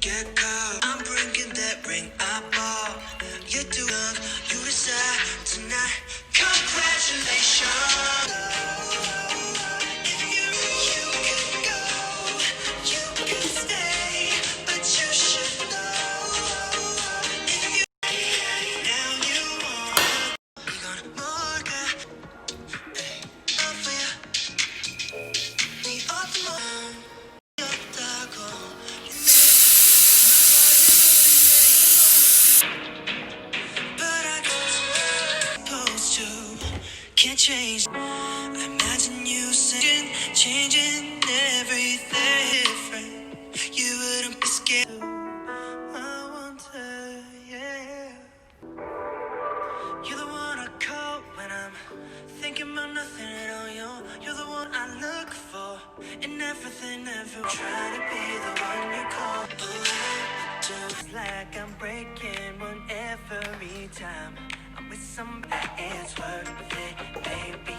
get caught. I'm bringing that ring I bought. You're too young, you decide tonight. Congratulations. If you could go, you could stay, but you should know. If you now you want, we gonna work out for you. The optimum, your dog on. But I supposed to can't change. I imagine you saying, changing everything different. You wouldn't be scared. I wonder, yeah. You're the one I call when I'm thinking about nothing at all. You're the one I look for in everything, ever. Trying to be the one you call. Oh, I do. It's like I'm breaking one every time I'm with somebody. It's worth it, baby.